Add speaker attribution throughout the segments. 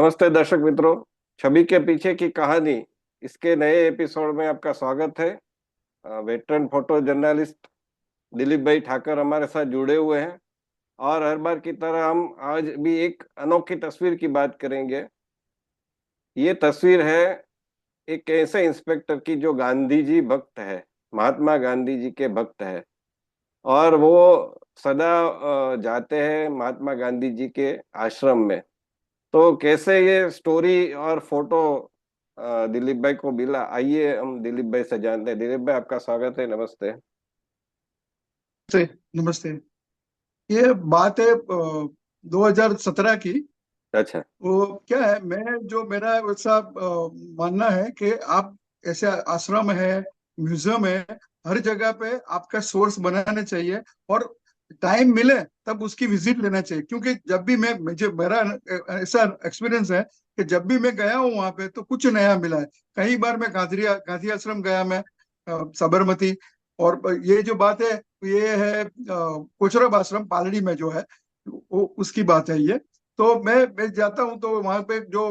Speaker 1: नमस्ते दर्शक मित्रों। छवि के पीछे की कहानी इसके नए एपिसोड में आपका स्वागत है। वेटरन फोटो जर्नलिस्ट दिलीप भाई ठाकर हमारे साथ जुड़े हुए हैं और हर बार की तरह हम आज भी एक अनोखी तस्वीर की बात करेंगे। ये तस्वीर है एक ऐसे इंस्पेक्टर की जो गांधी जी भक्त है, महात्मा गांधी जी के भक्त है और वो सदा जाते हैं महात्मा गांधी जी के आश्रम में। तो कैसे ये स्टोरी और फोटो दिलीप भाई को मिला, आइए हम दिलीप भाई से जानते हैं। दिलीप भाई, आपका स्वागत है, नमस्ते।
Speaker 2: नमस्ते। नमस्ते। ये बात है 2017 की।
Speaker 1: अच्छा।
Speaker 2: वो क्या है, मैं जो मेरा वैसा मानना है कि आप ऐसे आश्रम है, म्यूजियम है, हर जगह पे आपका सोर्स बनाने चाहिए और टाइम मिले तब उसकी विजिट लेना चाहिए। क्योंकि जब भी मैं मुझे मेरा ऐसा एक्सपीरियंस है कि जब भी मैं गया हूँ वहां पे तो कुछ नया मिला है। कई बार मैं गांधी आश्रम गया, मैं साबरमती। और ये जो बात है, ये है कोचरब आश्रम पालड़ी में जो है, वो उसकी बात है ये। तो मैं जाता हूँ तो वहां पे जो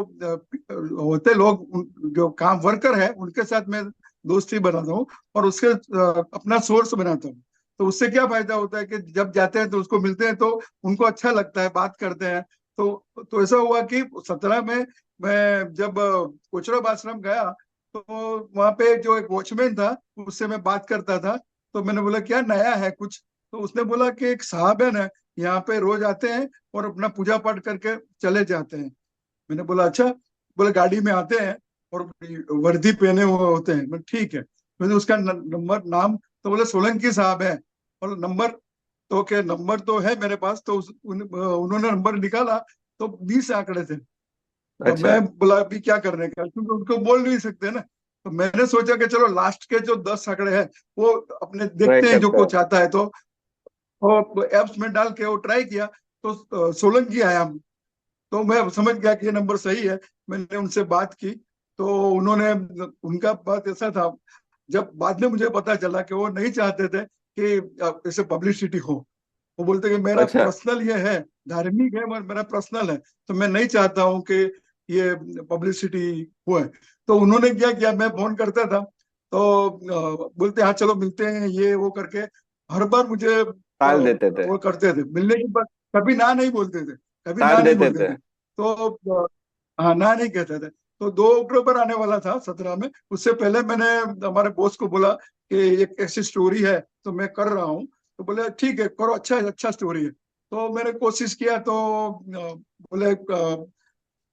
Speaker 2: होते लोग, जो काम वर्कर है, उनके साथ मैं दोस्ती बनाता हूँ और उसके अपना सोर्स बनाता हूँ। तो उससे क्या फायदा होता है कि जब जाते हैं तो उसको मिलते हैं तो उनको अच्छा लगता है, बात करते हैं। तो ऐसा हुआ कि 17 में मैं जब कोचरब आश्रम गया तो वहां पे जो एक वॉचमैन था, उससे मैं बात करता था। तो मैंने बोला क्या नया है कुछ? तो उसने बोला कि एक साहब है ना, यहाँ पे रोज आते हैं और अपना पूजा पाठ करके चले जाते हैं। मैंने बोला अच्छा। बोले गाड़ी में आते हैं और वर्दी पहने हुए होते हैं। मैं ठीक है। मैंने उसका नंबर नाम, तो बोले सोलंकी साहब है। और नंबर, तो क्या नंबर तो है मेरे पास। तो उन्होंने नंबर निकाला तो 20 आंकड़े थे। तो
Speaker 1: अच्छा।
Speaker 2: मैं बोला अभी क्या करने का, क्योंकि उनको बोल नहीं सकते ना। तो मैंने सोचा कि चलो लास्ट के जो 10 आंकड़े हैं वो अपने
Speaker 1: ट्राई
Speaker 2: देखते हैं, जो
Speaker 1: करते हैं।
Speaker 2: कोच आता है तो। और एप्स में डाल के वो ट्राई किया तो सोलंकी आया। तो मैं समझ गया कि ये नंबर सही है। मैंने उनसे बात की तो उन्होंने, उनका बात ऐसा था, जब बाद में मुझे पता चला कि वो नहीं चाहते थे कि ऐसे पब्लिसिटी हो। वो बोलते कि मेरा
Speaker 1: अच्छा।
Speaker 2: पर्सनल ये है, धार्मिक है मगर मेरा पर्सनल है, तो मैं नहीं चाहता हूँ कि ये पब्लिसिटी हुए। तो उन्होंने क्या किया, मैं फोन करता था तो बोलते हाँ चलो मिलते हैं, ये वो करके हर बार मुझे
Speaker 1: टाल देते थे।
Speaker 2: वो करते थे मिलने के बाद। कभी ना नहीं बोलते थे, कभी ना
Speaker 1: टाल
Speaker 2: नहीं
Speaker 1: देते
Speaker 2: बोलते
Speaker 1: थे।
Speaker 2: थे। तो हाँ, ना नहीं कहते थे। तो 2 अक्टूबर आने वाला था 17 में। उससे पहले मैंने हमारे बॉस को बोला कि एक ऐसी स्टोरी है तो मैं कर रहा हूँ। तो बोले ठीक है करो, अच्छा है, अच्छा स्टोरी है। तो मैंने कोशिश किया तो बोले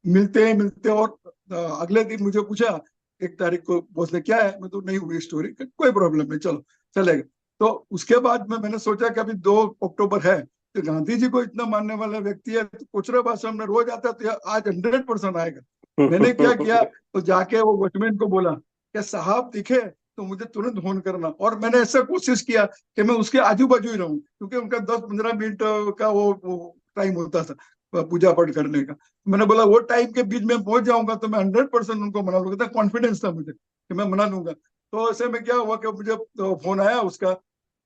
Speaker 2: मिलते और अगले दिन मुझे पूछा 1 तारीख को बॉस ने, क्या है? मैं तो नहीं हुई स्टोरी, कोई प्रॉब्लम नहीं, चलो चलेगा। तो उसके बाद में मैंने सोचा कि अभी 2 अक्टूबर है, तो गांधी जी को इतना मानने वाला व्यक्ति है तो कोचरब आश्रम में रोज आता है, तो आज 100% आएगा। मैंने क्या किया, तो जाके वो वॉचमैन को बोला कि साहब दिखे तो मुझे तुरंत फोन करना। और मैंने ऐसा कोशिश किया कि मैं उसके आजू बाजू ही रहूं, क्योंकि उनका 10-15 मिनट का वो टाइम होता था पूजा पाठ करने का। मैंने बोला वो टाइम के बीच में पहुंच जाऊंगा तो मैं 100% उनको मना लूंगा। इतना कॉन्फिडेंस था मुझे कि मैं मना लूंगा। तो ऐसे में क्या हुआ कि मुझे फोन आया उसका।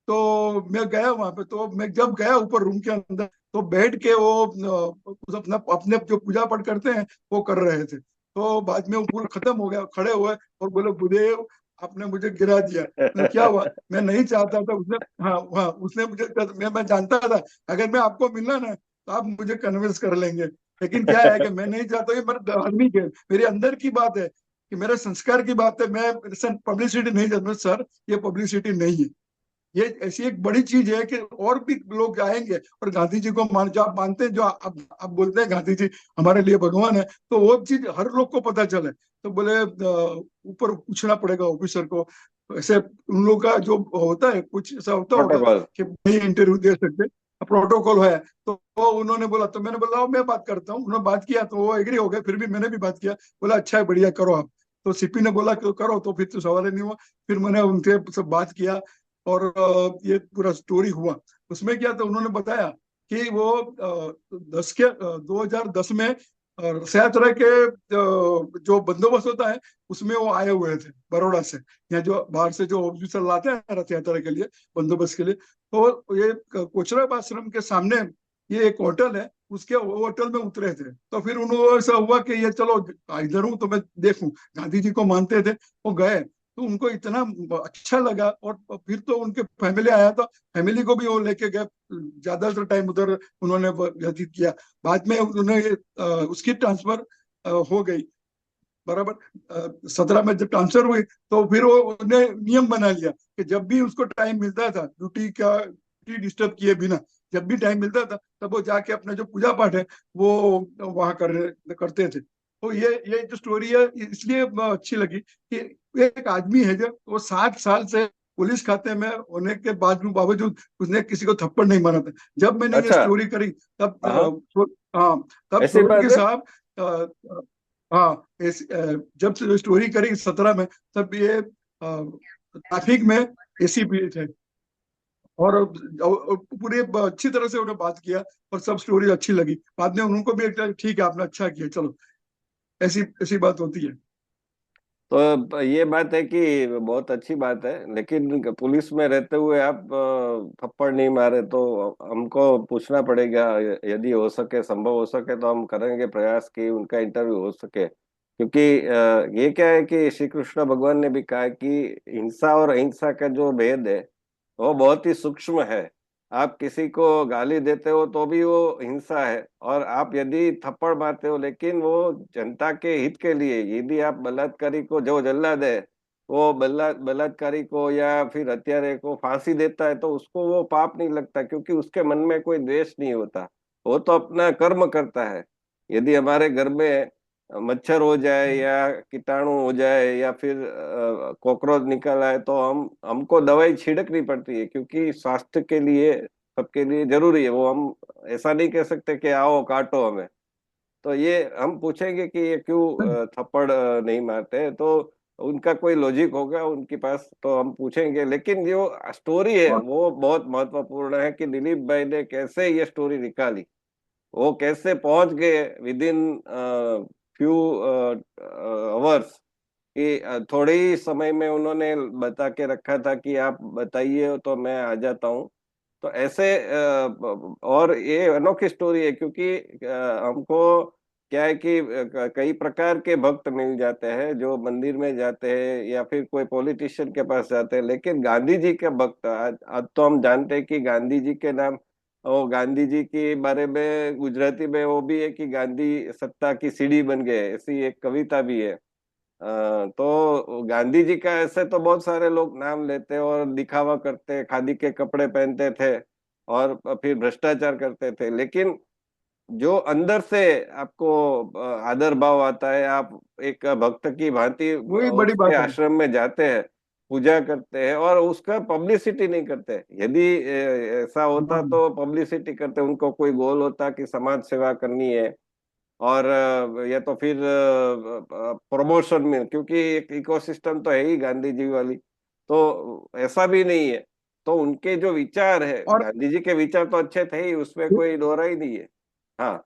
Speaker 2: तो मैं गया वहां पे। तो मैं जब गया ऊपर रूम के अंदर, तो बैठ के वो अपना अपने जो पूजा पाठ करते हैं वो कर रहे थे। तो बाद में वो पूरा खत्म हो गया, खड़े हुए और बोले गुरुदेव आपने मुझे गिरा दिया। मैं क्या हुआ, मैं नहीं चाहता था। उसने, हाँ हाँ, उसने मुझे, मैं जानता था अगर मैं आपको मिलना ना तो आप मुझे कन्विंस कर लेंगे। लेकिन क्या है कि मैं नहीं चाहता, ये मेरा धार्मिक है, मेरे अंदर की बात है, कि मेरे संस्कार की बात है। मैं पब्लिसिटी नहीं चाहता सर, ये पब्लिसिटी नहीं है। ये ऐसी एक बड़ी चीज है कि और भी लोग आएंगे और गांधी जी को जो आप मानते हैं, जो आप बोलते हैं गांधी जी हमारे लिए भगवान है, तो वो चीज हर लोग को पता चले। तो बोले ऊपर पूछना पड़ेगा ऑफिसर को। ऐसे उन लोग का जो होता है, कुछ ऐसा होता होगा
Speaker 1: प्रोटोकॉल।
Speaker 2: कि नहीं इंटरव्यू दे सकते, प्रोटोकॉल है। तो वो उन्होंने बोला, तो मैंने बोला मैं बात करता हूँ। उन्होंने बात किया तो वो एग्री हो गए, फिर भी मैंने भी बात किया। बोला अच्छा है, बढ़िया, करो आप। तो सीपी ने बोला कि करो, तो फिर तो सवाल ही नहीं हुआ। फिर मैंने उनसे सब बात किया और ये पूरा स्टोरी हुआ। उसमें क्या था, उन्होंने बताया कि वो 2010 में रथ यात्रा के जो बंदोबस्त होता है उसमें वो आए हुए थे बड़ौदा से। यहाँ जो बाहर से जो ऑफिसर लाते हैं रथ यात्रा के लिए, बंदोबस्त के लिए। तो ये कोचरब आश्रम के सामने ये एक होटल है, उसके होटल में उतरे थे। तो फिर उन्होंने ऐसा हुआ कि ये चलो इधर हूँ तो मैं देखूं, गांधी जी को मानते थे। वो गए तो उनको इतना अच्छा लगा, और फिर तो उनके फैमिली आया था, फैमिली को भी वो लेके गए, ज्यादातर टाइम उधर उन्होंने व्यतीत किया। बाद में उन्होंने उसकी ट्रांसफर हो गई, बराबर। 17 में जब ट्रांसफर हुई तो फिर वो उन्हें नियम बना लिया कि जब भी उसको टाइम मिलता था, ड्यूटी डिस्टर्ब किए बिना जब भी टाइम मिलता था, तब वो जाके अपना जो पूजा पाठ है वो वहां करते थे। तो ये जो स्टोरी है इसलिए अच्छी लगी कि एक आदमी है जो वो 60 साल से पुलिस खाते में होने के बावजूद उसने किसी को थप्पड़ नहीं मारा था। जब मैंने ये
Speaker 1: अच्छा।
Speaker 2: स्टोरी करी तब
Speaker 1: हाँ,
Speaker 2: हाँ, तब
Speaker 1: ऐसी
Speaker 2: सोलंकी
Speaker 1: बात है।
Speaker 2: साहब हाँ, जब से स्टोरी करी 17 में, तब ये ट्रैफिक में एसीपी थे। और पूरी अच्छी तरह से उन्हें बात किया, और सब स्टोरी अच्छी लगी। बाद में उनको भी एक ठीक है, आपने अच्छा किया, चलो। ऐसी ऐसी बात होती है।
Speaker 1: तो ये बात है कि बहुत अच्छी बात है, लेकिन पुलिस में रहते हुए आप थप्पड़ नहीं मारे तो हमको पूछना पड़ेगा। यदि हो सके, संभव हो सके तो हम करेंगे प्रयास कि उनका इंटरव्यू हो सके, क्योंकि ये क्या है कि श्री कृष्ण भगवान ने भी कहा है कि हिंसा और अहिंसा का जो भेद है वो बहुत ही सूक्ष्म है। आप किसी को गाली देते हो तो भी वो हिंसा है, और आप यदि थप्पड़ मारते हो लेकिन वो जनता के हित के लिए, यदि आप बलात्कारी को, जो जल्लाद है वो बलात्कारी को या फिर हत्यारे को फांसी देता है, तो उसको वो पाप नहीं लगता, क्योंकि उसके मन में कोई द्वेष नहीं होता। वो तो अपना कर्म करता है। यदि हमारे घर में मच्छर हो जाए या कीटाणु हो जाए या फिर कॉकरोच निकल आए, तो हमको दवाई छिड़कनी पड़ती है, क्योंकि स्वास्थ्य के लिए, सबके लिए जरूरी है वो। हम ऐसा नहीं कह सकते कि आओ काटो हमें। तो ये हम पूछेंगे कि ये क्यों थप्पड़ नहीं मारते, तो उनका कोई लॉजिक होगा उनके पास, तो हम पूछेंगे। लेकिन जो स्टोरी है
Speaker 2: और
Speaker 1: वो बहुत महत्वपूर्ण है कि दिलीप भाई ने कैसे ये स्टोरी निकाली, वो कैसे पहुंच गए विद इन फ्यू आवर्स, कि थोड़े ही समय में उन्होंने बता के रखा था कि आप बताइए तो मैं आ जाता हूँ। तो ऐसे और ये अनोखी स्टोरी है, क्योंकि हमको क्या है कि कई प्रकार के भक्त मिल जाते हैं जो मंदिर में जाते हैं या फिर कोई पॉलिटिशियन के पास जाते हैं, लेकिन गांधी जी के भक्त, आज तो हम जानते हैं कि गांधी जी के नाम, वो गांधी जी के बारे में गुजराती में वो भी है कि गांधी सत्ता की सीढ़ी बन गए, ऐसी एक कविता भी है। तो गांधी जी का ऐसे तो बहुत सारे लोग नाम लेते और दिखावा करते, खादी के कपड़े पहनते थे और फिर भ्रष्टाचार करते थे, लेकिन जो अंदर से आपको आदर भाव आता है, आप एक भक्त की भांति
Speaker 2: वही बड़ी
Speaker 1: उसके
Speaker 2: बात है।
Speaker 1: आश्रम में जाते हैं, पूजा करते हैं और उसका पब्लिसिटी नहीं करते। यदि ऐसा होता
Speaker 2: हाँ,
Speaker 1: तो पब्लिसिटी करते, उनको कोई गोल होता कि समाज सेवा करनी है, और या तो फिर प्रमोशन में, क्योंकि एक इकोसिस्टम तो है ही गांधी जी वाली, तो ऐसा भी नहीं है। तो उनके जो विचार है,
Speaker 2: और
Speaker 1: गांधी जी के विचार तो अच्छे थे ही, उसमें कोई दोहरा ही नहीं है। हाँ।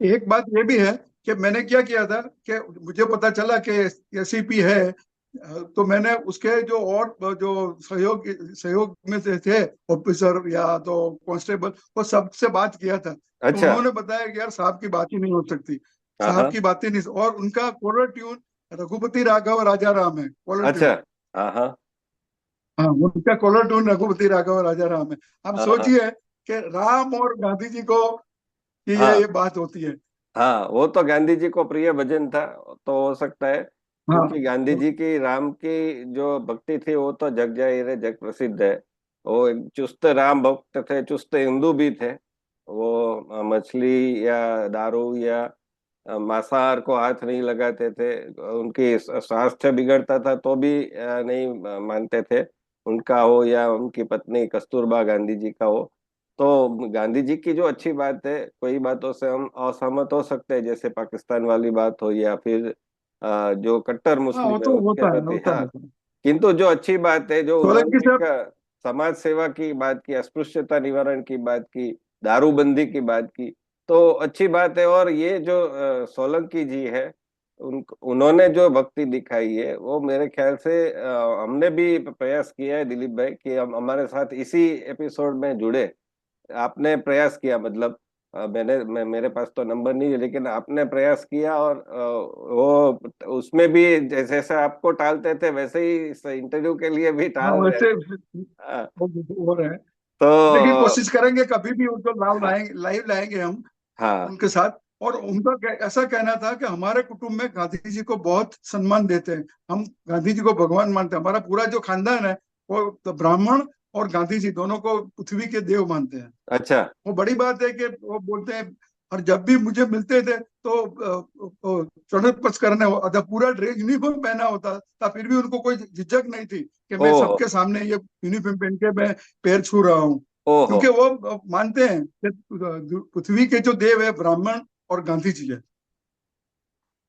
Speaker 2: एक बात ये भी है कि मैंने क्या किया था कि मुझे पता चला कि एसीपी है, तो मैंने उसके जो और जो सहयोग सहयोग में से थे, ऑफिसर या तो कांस्टेबल, वो सबसे बात किया था। तो
Speaker 1: अच्छा।
Speaker 2: उन्होंने बताया कि यार साहब की बात ही नहीं हो सकती,
Speaker 1: हाँ
Speaker 2: साहब
Speaker 1: हाँ।
Speaker 2: की बात ही नहीं। और उनका कॉलर ट्यून रघुपति राघव राजा राम है, कॉलर
Speaker 1: अच्छा।
Speaker 2: ट्यून।
Speaker 1: हाँ हाँ।
Speaker 2: हाँ, उनका कॉलर ट्यून रघुपति राघव राजा राम है। अब
Speaker 1: हाँ हाँ।
Speaker 2: सोचिए कि राम और गांधी जी को कि ये
Speaker 1: हाँ
Speaker 2: बात होती है।
Speaker 1: हाँ, वो तो गांधी जी को प्रिय भजन था, तो हो सकता है,
Speaker 2: हाँ,
Speaker 1: क्योंकि गांधी जी की राम की जो भक्ति थी वो तो जग जाहिर है, जग प्रसिद्ध है। वो एक चुस्त राम भक्त थे, चुस्त हिंदू भी थे। वो मछली या दारू या मांसाहार को हाथ नहीं लगाते थे। उनकी स्वास्थ्य बिगड़ता था तो भी नहीं मानते थे, उनका हो या उनकी पत्नी कस्तूरबा गांधी जी का हो। तो गांधी जी की जो अच्छी बात है, कई बातों से हम असहमत हो सकते हैं, जैसे पाकिस्तान वाली बात हो या फिर जो कट्टर
Speaker 2: हाँ, वो
Speaker 1: मुस्लिम है
Speaker 2: तो
Speaker 1: उसके
Speaker 2: होता है,
Speaker 1: प्रति।
Speaker 2: होता
Speaker 1: हाँ,
Speaker 2: है।
Speaker 1: किंतु जो अच्छी बात है, जो
Speaker 2: सोलंकी
Speaker 1: उन्होंने एक
Speaker 2: साहब।
Speaker 1: समाज सेवा की बात की, अस्पृश्यता निवारण की बात की, दारूबंदी की बात की, तो अच्छी बात है। और ये जो सोलंकी जी है, उन्होंने जो भक्ति दिखाई है वो मेरे ख्याल से हमने भी प्रयास किया है दिलीप भाई कि हम हमारे साथ इसी एपिसोड में जुड़े, आपने प्रयास किया, मतलब मेरे पास तो नंबर नहीं है, लेकिन आपने प्रयास किया और वो उसमें भी जैसे जैसे आपको टालते थे वैसे ही इस इंटरव्यू के लिए भी
Speaker 2: हाँ,
Speaker 1: टाल रहे
Speaker 2: वैसे
Speaker 1: हैं।
Speaker 2: हो रहे हैं। देखिए,
Speaker 1: तो
Speaker 2: कोशिश करेंगे कभी भी उनको लाइव लाएंगे हम
Speaker 1: हाँ।
Speaker 2: उनके साथ। और उनका ऐसा कहना था कि हमारे कुटुंब में गांधी जी को बहुत सम्मान देते हैं, हम गांधी जी को भगवान मानते हैं, हमारा पूरा जो खानदान है वो तो ब्राह्मण और गांधी जी दोनों को पृथ्वी के देव मानते हैं।
Speaker 1: अच्छा।
Speaker 2: वो बड़ी बात है कि वो बोलते हैं। और जब भी मुझे मिलते थे तो चढ़त पच करने होता, पूरा ड्रेस यूनिफॉर्म पहना होता था, फिर भी उनको कोई झिझक नहीं थी कि मैं
Speaker 1: ओहो।
Speaker 2: सबके सामने ये यूनिफॉर्म पहन के मैं पैर छू रहा हूँ।
Speaker 1: ओहो।
Speaker 2: क्योंकि वो मानते हैं कि पृथ्वी के जो देव है ब्राह्मण और गांधी जी है।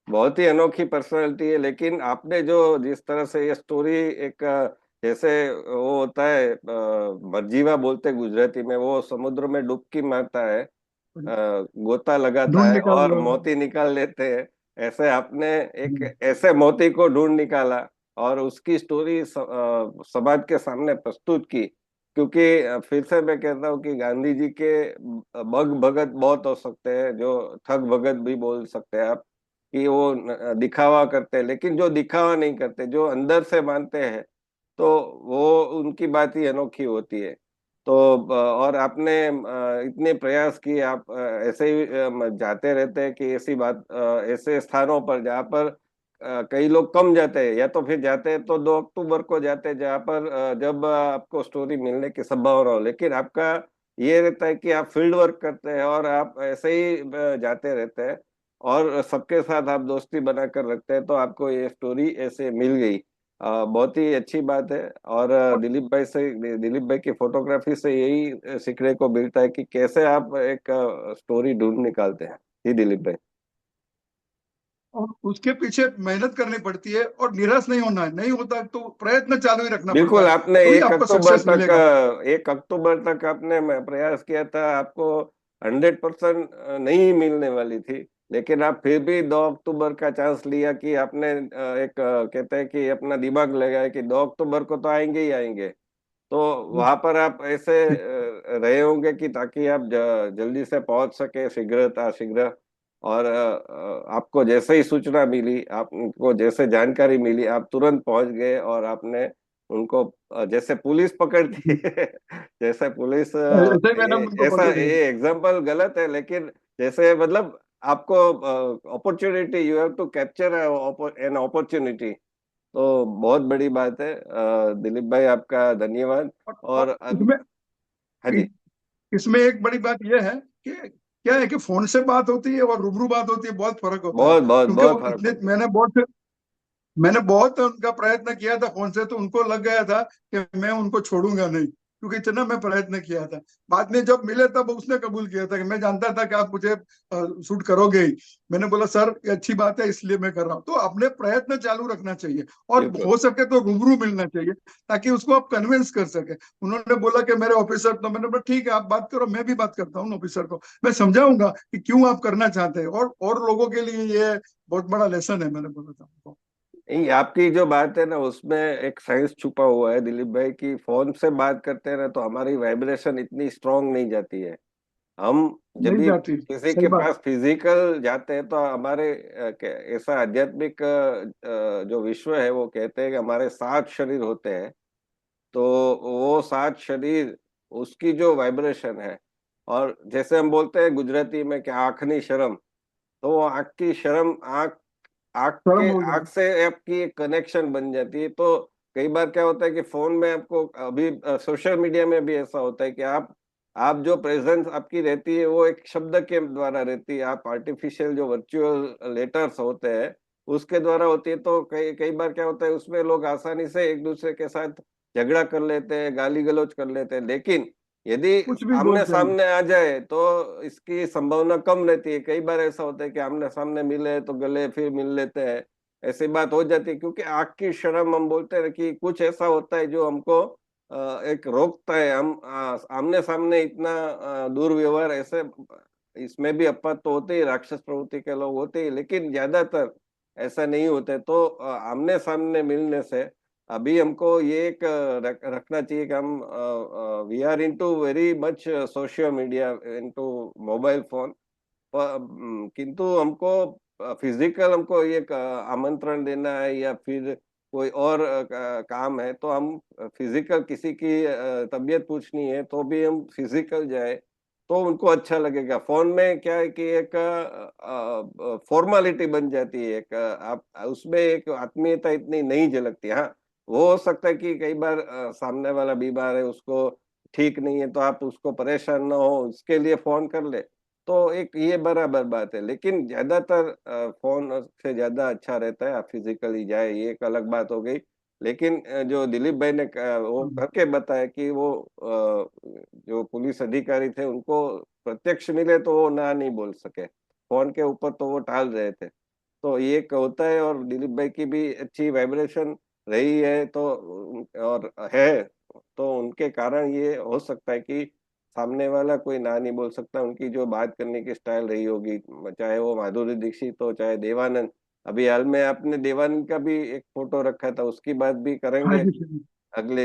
Speaker 1: बहुत ही अनोखी पर्सनालिटी है, लेकिन आपने जो जिस तरह से ये स्टोरी एक जैसे वो होता है मर्जीवा बोलते हैं गुजराती में, वो समुद्र में डुबकी मारता है, गोता लगाता
Speaker 2: ढूंढ
Speaker 1: है
Speaker 2: निकाल
Speaker 1: और
Speaker 2: लो।
Speaker 1: मोती निकाल लेते हैं। ऐसे आपने एक ऐसे मोती को ढूंढ निकाला और उसकी स्टोरी समाज के सामने प्रस्तुत की। क्योंकि फिर से मैं कहता हूँ कि गांधी जी के बग भगत बहुत हो सकते हैं, जो ठग भगत भी बोल सकते हैं आप, कि वो दिखावा करते हैं, लेकिन जो दिखावा नहीं करते, जो अंदर से मानते हैं, तो वो उनकी बात ही अनोखी होती है। तो और आपने इतने प्रयास किए, आप ऐसे ही जाते रहते हैं कि ऐसी बात ऐसे स्थानों पर जहाँ पर कई लोग कम जाते हैं, या तो फिर जाते हैं तो 2 अक्टूबर को जाते हैं जहाँ पर जब आपको स्टोरी मिलने की संभावना हो, लेकिन आपका ये रहता है कि आप फील्ड वर्क करते हैं और आप ऐसे ही जाते रहते हैं और सबके साथ आप दोस्ती बनाकर रखते हैं, तो आपको ये स्टोरी ऐसे मिल गई। बहुत ही अच्छी बात है। और दिलीप भाई की फोटोग्राफी से यही सीखने को मिलता है कि कैसे आप एक स्टोरी ढूंढ निकालते हैं। जी दिलीप भाई।
Speaker 2: और उसके पीछे मेहनत करनी पड़ती है और निराश नहीं होना है, नहीं होता तो प्रयत्न चालू ही रखना पड़ता
Speaker 1: बिल्कुल,
Speaker 2: है,
Speaker 1: आपने
Speaker 2: तो ही
Speaker 1: एक
Speaker 2: आपको
Speaker 1: अक्टूबर
Speaker 2: सक्सेस
Speaker 1: तक
Speaker 2: मिलेगा।
Speaker 1: 1 अक्टूबर तक आपने प्रयास किया था, आपको 100% नहीं मिलने वाली थी, लेकिन आप फिर भी 2 अक्टूबर का चांस लिया कि आपने एक कहते हैं कि अपना दिमाग लगाया कि 2 अक्टूबर को तो आएंगे ही आएंगे। तो वहां पर आप ऐसे रहे होंगे कि ताकि आप जल्दी से पहुंच सके, शीघ्रता शीघ्र। और आपको जैसे ही सूचना मिली, आपको जैसे जानकारी मिली, आप तुरंत पहुंच गए और आपने उनको जैसे पुलिस पकड़ती है जैसे पुलिस
Speaker 2: ऐसे ही मैंने उनको
Speaker 1: ऐसा,
Speaker 2: पकड़ लिया।
Speaker 1: ये एग्जाम्पल गलत है, लेकिन जैसे मतलब आपको opportunity, you have to capture an opportunity. तो बहुत बड़ी बात है। दिलीप भाई आपका धन्यवाद।
Speaker 2: और
Speaker 1: और
Speaker 2: इसमें
Speaker 1: हाँ जी।
Speaker 2: इसमें एक बड़ी बात यह है कि क्या है कि फोन से बात होती है और रूबरू बात होती है, बहुत फर्क होता है।
Speaker 1: बहुत बहुत
Speaker 2: क्योंकि
Speaker 1: बहुत
Speaker 2: वो
Speaker 1: फर्क
Speaker 2: इतने
Speaker 1: होता है।
Speaker 2: मैंने बहुत उनका प्रयत्न किया था फोन से, तो उनको लग गया था कि मैं उनको छोड़ूंगा नहीं, क्योंकि इतना मैं प्रयत्न किया था। बाद में जब मिले तब उसने कबूल किया था कि मैं जानता था कि आप मुझे शूट करोगे ही। मैंने बोला सर ये अच्छी बात है, इसलिए मैं कर रहा हूँ। तो अपने प्रयत्न चालू रखना चाहिए और
Speaker 1: बिल्कुल।
Speaker 2: हो सके तो रूबरू मिलना चाहिए, ताकि उसको आप कन्विंस कर सके। उन्होंने बोला कि मेरे ऑफिसर, तो मैंने बोला ठीक है आप बात करो, मैं भी बात करता हूँ ऑफिसर को, मैं समझाऊंगा कि क्यों आप करना चाहते हैं, और लोगों के लिए ये बहुत बड़ा लेसन है, मैंने बोला था उनको।
Speaker 1: ये आपकी जो बात है ना, उसमें एक साइंस छुपा हुआ है दिलीप भाई, की फोन से बात करते हैं ना तो हमारी वाइब्रेशन इतनी स्ट्रांग नहीं जाती है। हम जब
Speaker 2: नहीं
Speaker 1: भी
Speaker 2: जाती,
Speaker 1: किसी
Speaker 2: सही
Speaker 1: के
Speaker 2: बात।
Speaker 1: पास फिजिकल जाते हैं तो हमारे ऐसा आध्यात्मिक जो विश्व है वो कहते हैं कि हमारे 7 शरीर होते हैं। तो वो 7 शरीर, उसकी जो वाइब्रेशन है, और जैसे हम बोलते हैं गुजराती में कि आंख नहीं शर्म, तो वो आंख की शर्म, आंख आंख
Speaker 2: शर्म
Speaker 1: के
Speaker 2: हो
Speaker 1: आंख
Speaker 2: जाती।
Speaker 1: से आपकी एक कनेक्शन बन जाती है। तो कई बार क्या होता है कि फोन में आपको अभी सोशल मीडिया में भी ऐसा होता है कि आप जो प्रेजेंस आपकी रहती है वो एक शब्द के द्वारा रहती है, आप आर्टिफिशियल जो वर्चुअल लेटर्स होते हैं उसके द्वारा होती है। तो कई कई बार क्या होता है, उसमें लोग आसानी से एक दूसरे के साथ झगड़ा कर लेते हैं, गाली गलौज कर लेते हैं, लेकिन यदि
Speaker 2: कुछ भी
Speaker 1: आमने
Speaker 2: बोलते हैं।
Speaker 1: सामने आ जाए तो इसकी संभावना कम रहती है। कई बार ऐसा होता है कि आमने सामने मिले तो गले फिर मिल लेते हैं, ऐसी बात हो जाती है। क्योंकि आंख की शर्म, हम बोलते हैं कि कुछ ऐसा होता है जो हमको एक रोकता है। हम आमने सामने इतना दुर्व्यवहार ऐसे, इसमें भी अपवाद तो होते ही, राक्षस प्रवृत्ति के लोग होते ही, लेकिन ज्यादातर ऐसा नहीं होते। तो आमने सामने मिलने से अभी हमको ये एक रखना चाहिए कि हम we are into very much social media, into mobile phone, किंतु हमको फिजिकल हमको एक आमंत्रण देना है या फिर कोई और काम है तो हम फिजिकल किसी की तबीयत पूछनी है तो भी हम फिजिकल जाए तो उनको अच्छा लगेगा। फोन में क्या है कि एक फॉर्मेलिटी बन जाती है, एक आप उसमें एक आत्मीयता इतनी नहीं झलकती। हाँ, वो हो सकता है कि कई बार सामने वाला बीमार है, उसको ठीक नहीं है तो आप उसको परेशान ना हो उसके लिए फोन कर ले, तो एक ये बराबर बात है। लेकिन ज्यादातर फोन से ज्यादा अच्छा रहता है आप फिजिकली जाए, ये एक अलग बात हो गई। लेकिन जो दिलीप भाई ने वो
Speaker 2: हम्म,
Speaker 1: करके बताया कि वो जो पुलिस अधिकारी थे उनको प्रत्यक्ष मिले तो वो ना नहीं बोल सके, फोन के ऊपर तो वो टाल रहे थे। तो ये एक होता है, और दिलीप भाई की भी अच्छी वाइब्रेशन रही है तो और है, तो उनके कारण ये हो सकता है कि सामने वाला कोई ना नहीं बोल सकता। उनकी जो बात करने की स्टाइल रही होगी, चाहे वो माधुरी दीक्षित हो चाहे देवानंद। अभी हाल में आपने देवानंद का भी एक फोटो रखा था, उसकी बात भी
Speaker 2: हाँ
Speaker 1: करेंगे
Speaker 2: जी सर,
Speaker 1: अगले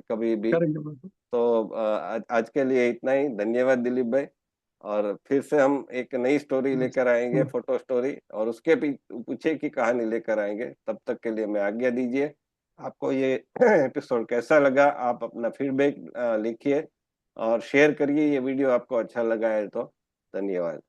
Speaker 1: कभी भी।
Speaker 2: करेंगे बिल्कुल।
Speaker 1: तो आज के लिए इतना ही, धन्यवाद दिलीप भाई। और फिर से हम एक नई स्टोरी लेकर आएंगे,
Speaker 2: नमस्ते।
Speaker 1: फोटो स्टोरी, और उसके पीछे की कहानी लेकर आएंगे। तब तक के लिए मैं आज्ञा दीजिए। आपको ये एपिसोड कैसा लगा आप अपना फीडबैक लिखिए और शेयर करिए, ये वीडियो आपको अच्छा लगा है तो। धन्यवाद।